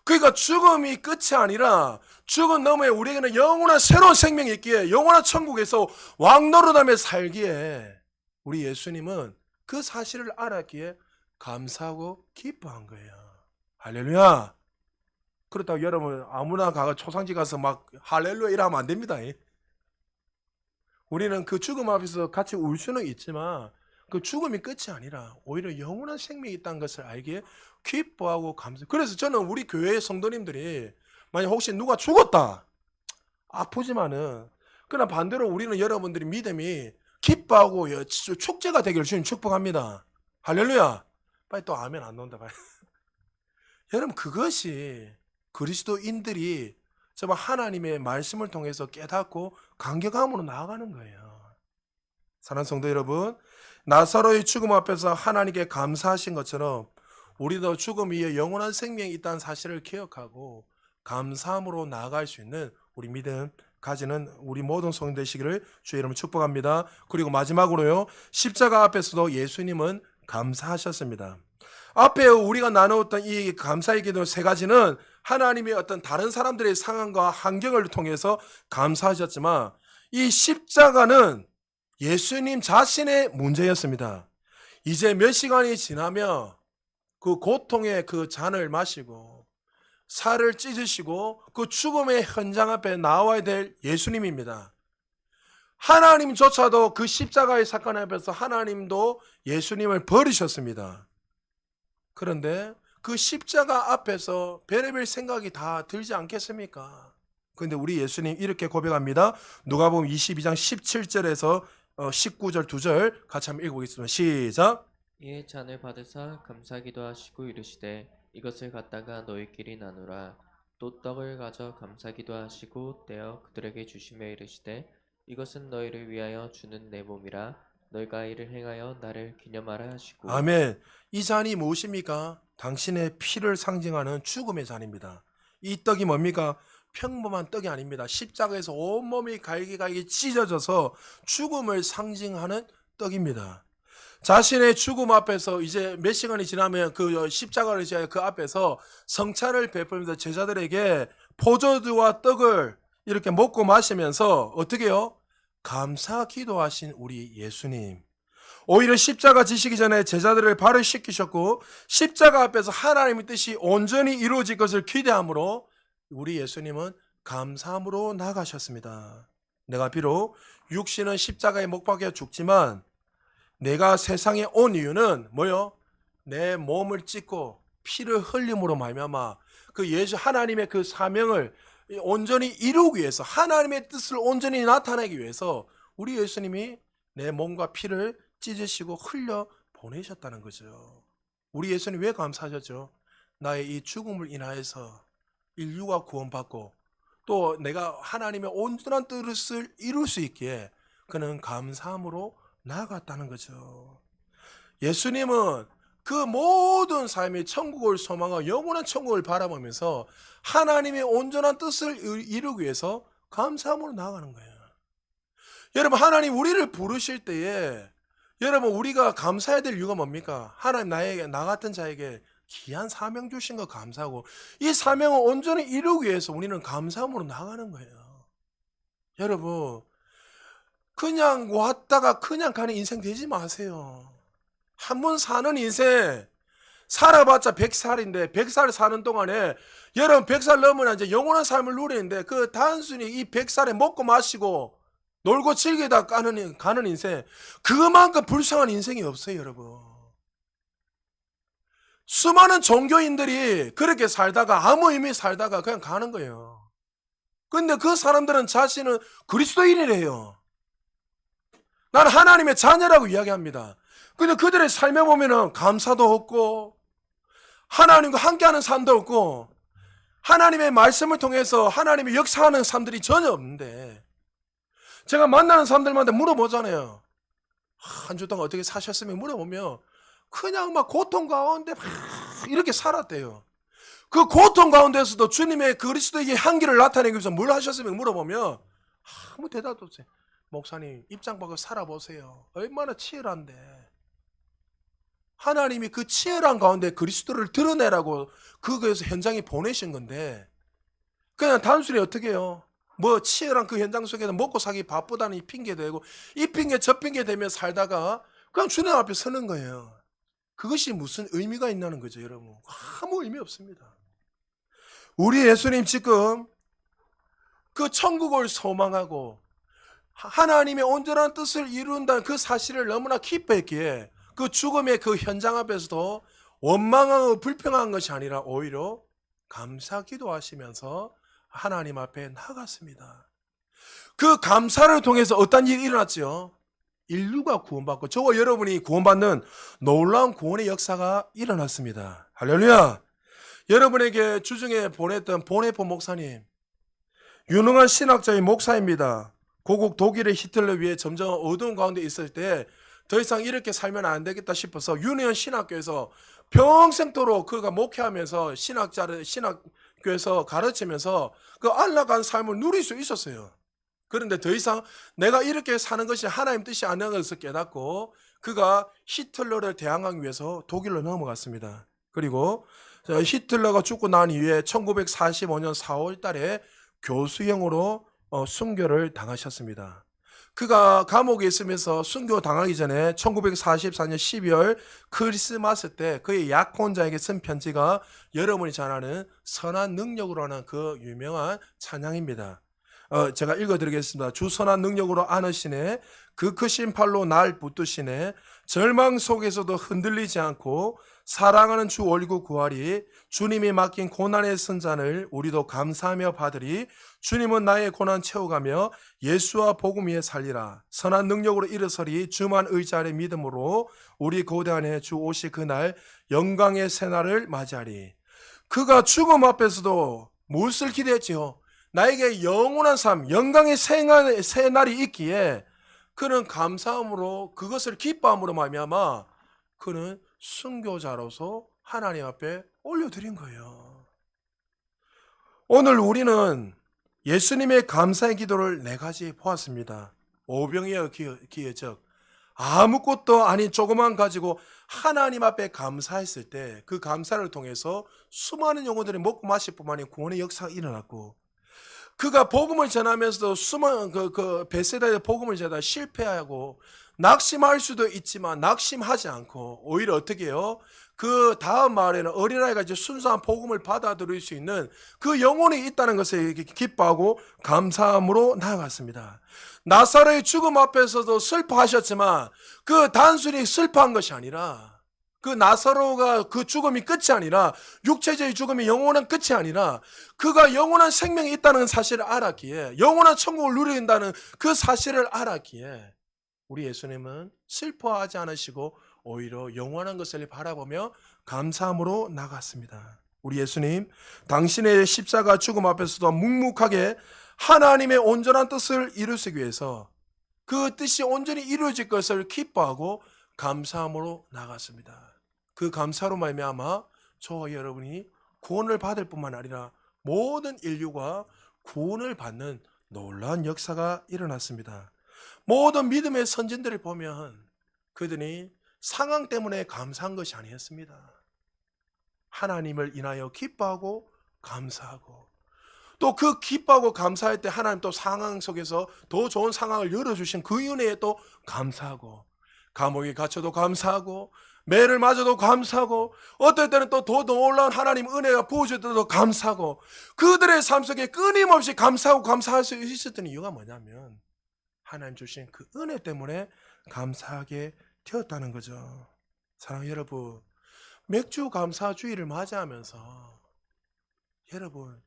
Speaker 1: 그러니까 죽음이 끝이 아니라 죽은 너머에 우리에게는 영원한 새로운 생명이 있기에 영원한 천국에서 왕노릇하며 살기에 우리 예수님은 그 사실을 알았기에 감사하고 기뻐한 거예요. 할렐루야. 그렇다고 여러분 아무나 가서 초상집 가서 막 할렐루야 이러면 안 됩니다. 우리는 그 죽음 앞에서 같이 울 수는 있지만 그 죽음이 끝이 아니라 오히려 영원한 생명이 있다는 것을 알기에 기뻐하고 감사. 그래서 저는 우리 교회의 성도님들이 만약 혹시 누가 죽었다 아프지만은 그러나 반대로 우리는 여러분들이 믿음이 기뻐하고 축제가 되기를 주님 축복합니다. 할렐루야. 빨리 또 아멘 안 나온다. 빨리. 여러분 그것이 그리스도인들이 정말 하나님의 말씀을 통해서 깨닫고 감격함으로 나아가는 거예요. 사랑하는 성도 여러분, 나사로의 죽음 앞에서 하나님께 감사하신 것처럼 우리도 죽음 위에 영원한 생명이 있다는 사실을 기억하고 감사함으로 나아갈 수 있는 우리 믿음 가지는 우리 모든 성도 되시기를 주의 이름으로 축복합니다. 그리고 마지막으로요, 십자가 앞에서도 예수님은 감사하셨습니다. 앞에 우리가 나누었던 이 감사의 기도 세 가지는 하나님의 어떤 다른 사람들의 상황과 환경을 통해서 감사하셨지만 이 십자가는 예수님 자신의 문제였습니다. 이제 몇 시간이 지나며 그 고통의 그 잔을 마시고 살을 찢으시고 그 죽음의 현장 앞에 나와야 될 예수님입니다. 하나님조차도 그 십자가의 사건 앞에서 하나님도 예수님을 버리셨습니다. 그런데 그 십자가 앞에서 별의별 생각이 다 들지 않겠습니까? 그런데 우리 예수님 이렇게 고백합니다. 누가복음 22장 17절에서 19절 2절 같이 한번 읽어보겠습니다. 시작.
Speaker 2: 이에 잔을 받으사 감사기도 하시고 이르시되 이것을 갖다가 너희끼리 나누라. 또 떡을 가져 감사기도 하시고 떼어 그들에게 주시며 이르시되 이것은 너희를 위하여 주는 내 몸이라. 너희가 이를 행하여 나를 기념하라 하시고
Speaker 1: 아멘. 이 잔이 무엇입니까? 당신의 피를 상징하는 죽음의 잔입니다. 이 떡이 뭡니까? 평범한 떡이 아닙니다. 십자가에서 온몸이 갈기갈기 찢어져서 죽음을 상징하는 떡입니다. 자신의 죽음 앞에서 이제 몇 시간이 지나면 그 십자가를 지어 그 앞에서 성찬을 베풀면서 제자들에게 포도주와 떡을 이렇게 먹고 마시면서 어떻게 해요? 감사 기도하신 우리 예수님. 오히려 십자가 지시기 전에 제자들을 발을 씻기셨고 십자가 앞에서 하나님의 뜻이 온전히 이루어질 것을 기대함으로 우리 예수님은 감사함으로 나가셨습니다. 내가 비록 육신은 십자가에 못 박혀 죽지만 내가 세상에 온 이유는 뭐요? 내 몸을 찢고 피를 흘림으로 말미암아 그 예수 하나님의 그 사명을 온전히 이루기 위해서 하나님의 뜻을 온전히 나타내기 위해서 우리 예수님이 내 몸과 피를 찢으시고 흘려 보내셨다는 거죠. 우리 예수님 왜 감사하셨죠? 나의 이 죽음을 인하여서 인류가 구원받고 또 내가 하나님의 온전한 뜻을 이룰 수 있기에 그는 감사함으로 나아갔다는 거죠. 예수님은 그 모든 삶의 천국을 소망하고 영원한 천국을 바라보면서 하나님의 온전한 뜻을 이루기 위해서 감사함으로 나아가는 거예요. 여러분, 하나님 우리를 부르실 때에 여러분 우리가 감사해야 될 이유가 뭡니까? 하나님 나 같은 자에게 귀한 사명 주신 거 감사하고 이 사명을 온전히 이루기 위해서 우리는 감사함으로 나가는 거예요. 여러분, 그냥 왔다가 그냥 가는 인생 되지 마세요. 한 번 사는 인생 살아봤자 100살인데 100살 사는 동안에 여러분 100살 넘으면 이제 영원한 삶을 누리는데 그 단순히 이 100살에 먹고 마시고 놀고 즐기다 가는 인생 그만큼 불쌍한 인생이 없어요. 여러분, 수많은 종교인들이 그렇게 살다가 아무 의미 살다가 그냥 가는 거예요. 근데 그 사람들은 자신은 그리스도인이래요. 나는 하나님의 자녀라고 이야기합니다. 근데 그들의 삶에 보면은 감사도 없고 하나님과 함께하는 삶도 없고 하나님의 말씀을 통해서 하나님의 역사하는 삶들이 전혀 없는데 제가 만나는 사람들한테 물어보잖아요. 한 주 동안 어떻게 사셨으면 물어보면 그냥 막 고통 가운데 막 이렇게 살았대요. 그 고통 가운데서도 주님의 그리스도의 향기를 나타내기 위해서 뭘 하셨으면 물어보면 아무 대답도 없어요. 목사님 입장 바꿔 살아보세요. 얼마나 치열한데. 하나님이 그 치열한 가운데 그리스도를 드러내라고 그거에서 현장에 보내신 건데 그냥 단순히 어떻게 해요? 뭐 치열한 그 현장 속에서 먹고 살기 바쁘다는 이 핑계 대고 이 핑계 저 핑계 대며 살다가 그냥 주님 앞에 서는 거예요. 그것이 무슨 의미가 있냐는 거죠. 여러분, 아무 의미 없습니다. 우리 예수님 지금 그 천국을 소망하고 하나님의 온전한 뜻을 이룬다는 그 사실을 너무나 기뻐했기에 그 죽음의 그 현장 앞에서도 원망하고 불평한 것이 아니라 오히려 감사 기도하시면서 하나님 앞에 나갔습니다. 그 감사를 통해서 어떤 일이 일어났죠? 인류가 구원받고 저와 여러분이 구원받는 놀라운 구원의 역사가 일어났습니다. 할렐루야. 여러분에게 주중에 보냈던 보네포 목사님, 유능한 신학자의 목사입니다. 고국 독일의 히틀러 위에 점점 어두운 가운데 있을 때 더 이상 이렇게 살면 안 되겠다 싶어서 유니언 신학교에서 평생도록 그가 목회하면서 신학교에서 가르치면서 그 안락한 삶을 누릴 수 있었어요. 그런데 더 이상 내가 이렇게 사는 것이 하나님 뜻이 아니라는 것을 깨닫고 그가 히틀러를 대항하기 위해서 독일로 넘어갔습니다. 그리고 히틀러가 죽고 난 이후에 1945년 4월 달에 교수형으로 순교를 당하셨습니다. 그가 감옥에 있으면서 순교 당하기 전에 1944년 12월 크리스마스 때 그의 약혼자에게 쓴 편지가 여러분이 잘 아는 선한 능력으로 하는 그 유명한 찬양입니다. 제가 읽어드리겠습니다. 주 선한 능력으로 안으시네, 그 크신 팔로 날 붙드시네, 절망 속에서도 흔들리지 않고 사랑하는 주 올고 구하리, 주님이 맡긴 고난의 선잔을 우리도 감사하며 받으리, 주님은 나의 고난 채워가며 예수와 복음 위에 살리라, 선한 능력으로 일어서리, 주만 의지하리 믿음으로 우리 고대한에 주 오시 그날 영광의 새날을 맞이하리. 그가 죽음 앞에서도 무엇을 기대했지요? 나에게 영원한 삶, 영광의 새날이 있기에 그는 감사함으로 그것을 기뻐함으로 말미암아 그는 순교자로서 하나님 앞에 올려드린 거예요. 오늘 우리는 예수님의 감사의 기도를 네 가지 보았습니다. 오병이어 기회적 아무것도 아닌 조그만 가지고 하나님 앞에 감사했을 때 그 감사를 통해서 수많은 영혼들이 먹고 마실 뿐만 아니라 구원의 역사가 일어났고, 그가 복음을 전하면서도 수많은 베세다의 복음을 전하다 실패하고 낙심할 수도 있지만 낙심하지 않고 오히려 어떻게 해요? 그 다음 마을에는 어린아이가 이제 순수한 복음을 받아들일 수 있는 그 영혼이 있다는 것에 기뻐하고 감사함으로 나아갔습니다. 나사로의 죽음 앞에서도 슬퍼하셨지만 그 단순히 슬퍼한 것이 아니라, 그 나사로가 그 죽음이 끝이 아니라, 육체적인 죽음이 영원한 끝이 아니라 그가 영원한 생명이 있다는 사실을 알았기에, 영원한 천국을 누린다는 그 사실을 알았기에 우리 예수님은 슬퍼하지 않으시고 오히려 영원한 것을 바라보며 감사함으로 나갔습니다. 우리 예수님 당신의 십자가 죽음 앞에서도 묵묵하게 하나님의 온전한 뜻을 이루시기 위해서 그 뜻이 온전히 이루어질 것을 기뻐하고 감사함으로 나갔습니다. 그 감사로 말미암아 저와 여러분이 구원을 받을 뿐만 아니라 모든 인류가 구원을 받는 놀라운 역사가 일어났습니다. 모든 믿음의 선진들을 보면 그들이 상황 때문에 감사한 것이 아니었습니다. 하나님을 인하여 기뻐하고 감사하고, 또 그 기뻐하고 감사할 때 하나님 또 상황 속에서 더 좋은 상황을 열어주신 그 은혜에 또 감사하고, 감옥에 갇혀도 감사하고, 매를 맞아도 감사하고, 어떨 때는 또 더 놀라운 하나님 은혜가 부어줄 때도 감사하고, 그들의 삶 속에 끊임없이 감사하고 감사할 수 있었던 이유가 뭐냐면 하나님 주신 그 은혜 때문에 감사하게 되었다는 거죠. 사랑하는 여러분, 맥주 감사 주일을 맞이하면서 여러분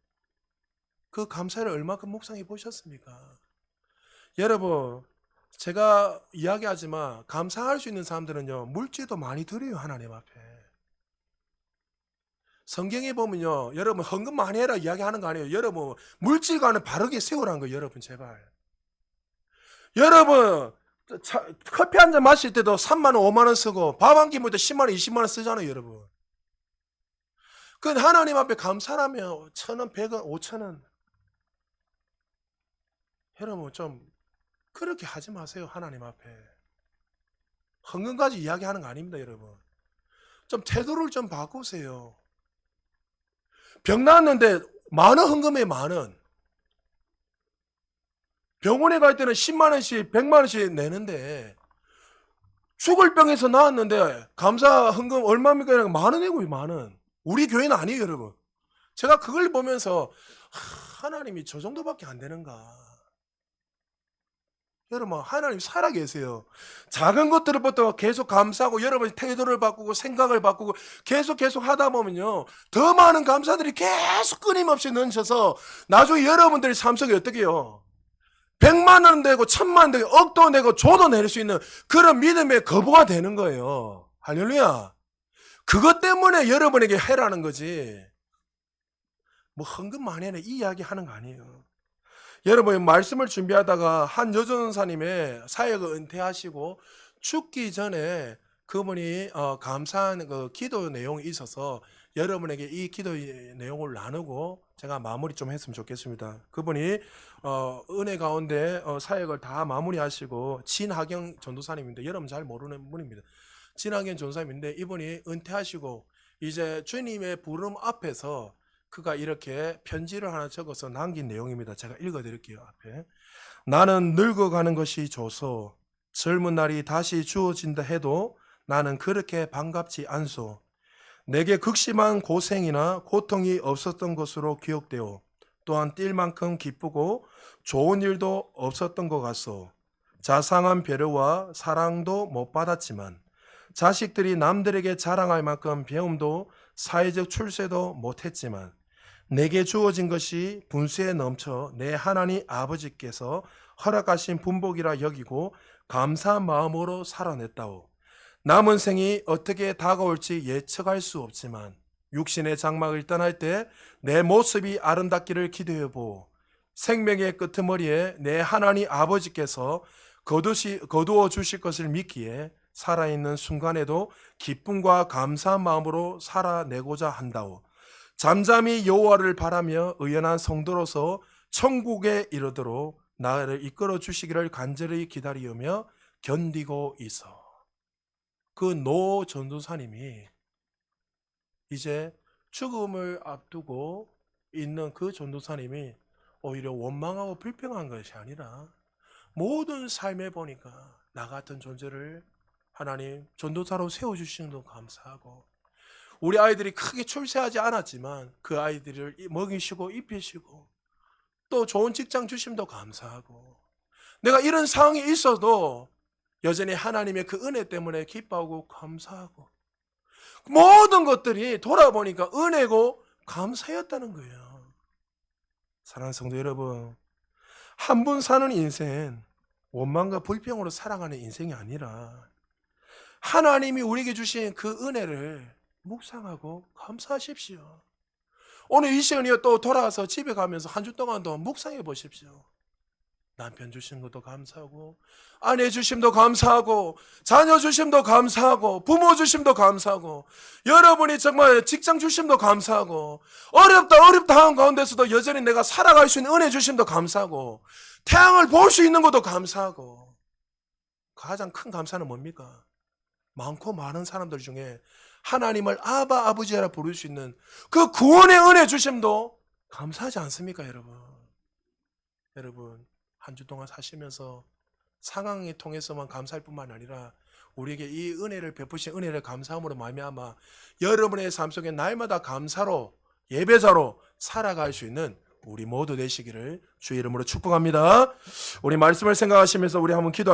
Speaker 1: 그 감사를 얼마큼 묵상해 보셨습니까? 여러분, 제가 이야기하지만 감사할 수 있는 사람들은요 물질도 많이 드려요. 하나님 앞에. 성경에 보면요, 여러분 헌금 많이 해라 이야기하는 거 아니에요. 여러분 물질관을 바르게 세우라는 거예요. 여러분 제발. 여러분 커피 한 잔 마실 때도 3만 원 5만 원 쓰고 밥 한 끼 먹을 때 10만 원 20만 원 쓰잖아요. 여러분. 그 하나님 앞에 감사하면 1,000원 100원 5,000원, 여러분 좀 그렇게 하지 마세요. 하나님 앞에 헌금까지 이야기하는 거 아닙니다. 여러분 좀 태도를 좀 바꾸세요. 병 나왔는데 만원 헌금에 만원, 병원에 갈 때는 10만 원씩 100만 원씩 내는데 죽을 병에서 나왔는데 감사 헌금 얼마입니까? 만 원 내고 만 원. 우리 교회는 아니에요. 여러분 제가 그걸 보면서 하나님이 저 정도밖에 안 되는가. 여러분 하나님 살아계세요. 작은 것들부터 계속 감사하고 여러분이 태도를 바꾸고 생각을 바꾸고 계속 하다 보면요 더 많은 감사들이 계속 끊임없이 넘쳐서 나중에 여러분들의 삶 속에 어떻게 해요? 100만 원 되고 1000만 원 되고 억도 내고 조도 낼 수 있는 그런 믿음의 거부가 되는 거예요. 할렐루야. 그것 때문에 여러분에게 해라는 거지 뭐 헌금 많이 해라 이 이야기 하는 거 아니에요. 여러분 말씀을 준비하다가 한 여전사님의 사역을 은퇴하시고 죽기 전에 그분이 감사한 그 기도 내용이 있어서 여러분에게 이 기도 내용을 나누고 제가 마무리 좀 했으면 좋겠습니다. 그분이 은혜 가운데 사역을 다 마무리하시고 진하경 전도사님인데 여러분 잘 모르는 분입니다. 진하경 전도사님인데 이분이 은퇴하시고 이제 주님의 부름 앞에서 그가 이렇게 편지를 하나 적어서 남긴 내용입니다. 제가 읽어드릴게요. 앞에. 나는 늙어가는 것이 좋소. 젊은 날이 다시 주어진다 해도 나는 그렇게 반갑지 않소. 내게 극심한 고생이나 고통이 없었던 것으로 기억되어 또한 뛸 만큼 기쁘고 좋은 일도 없었던 것 같소. 자상한 배려와 사랑도 못 받았지만 자식들이 남들에게 자랑할 만큼 배움도 사회적 출세도 못했지만 내게 주어진 것이 분수에 넘쳐 내 하나님 아버지께서 허락하신 분복이라 여기고 감사한 마음으로 살아냈다오. 남은 생이 어떻게 다가올지 예측할 수 없지만 육신의 장막을 떠날 때 내 모습이 아름답기를 기도해보오. 생명의 끄트머리에 내 하나님 아버지께서 거두어 주실 것을 믿기에 살아있는 순간에도 기쁨과 감사한 마음으로 살아내고자 한다오. 잠잠히 여호와를 바라며 의연한 성도로서 천국에 이르도록 나를 이끌어 주시기를 간절히 기다리며 견디고 있어. 그 노 전도사님이 이제 죽음을 앞두고 있는 그 전도사님이 오히려 원망하고 불평한 것이 아니라 모든 삶에 보니까 나 같은 존재를 하나님 전도사로 세워주시는 것 감사하고, 우리 아이들이 크게 출세하지 않았지만 그 아이들을 먹이시고 입히시고 또 좋은 직장 주심도 감사하고, 내가 이런 상황이 있어도 여전히 하나님의 그 은혜 때문에 기뻐하고 감사하고, 모든 것들이 돌아보니까 은혜고 감사였다는 거예요. 사랑하는 성도 여러분, 한 분 사는 인생, 원망과 불평으로 살아가는 인생이 아니라 하나님이 우리에게 주신 그 은혜를 묵상하고 감사하십시오. 오늘 이 시간에 또 돌아와서 집에 가면서 한 주 동안도 묵상해 보십시오. 남편 주신 것도 감사하고, 아내 주심도 감사하고, 자녀 주심도 감사하고, 부모 주심도 감사하고, 여러분이 정말 직장 주심도 감사하고, 어렵다 하는 가운데서도 여전히 내가 살아갈 수 있는 은혜 주심도 감사하고, 태양을 볼 수 있는 것도 감사하고, 가장 큰 감사는 뭡니까? 많고 많은 사람들 중에 하나님을 아바 아버지라 부를 수 있는 그 구원의 은혜 주심도 감사하지 않습니까, 여러분? 여러분, 한 주 동안 사시면서 상황을 통해서만 감사할 뿐만 아니라 우리에게 이 은혜를 베푸신 은혜를 감사함으로 말미암아 여러분의 삶 속에 날마다 감사로, 예배자로 살아갈 수 있는 우리 모두 되시기를 주의 이름으로 축복합니다. 우리 말씀을 생각하시면서 우리 한번 기도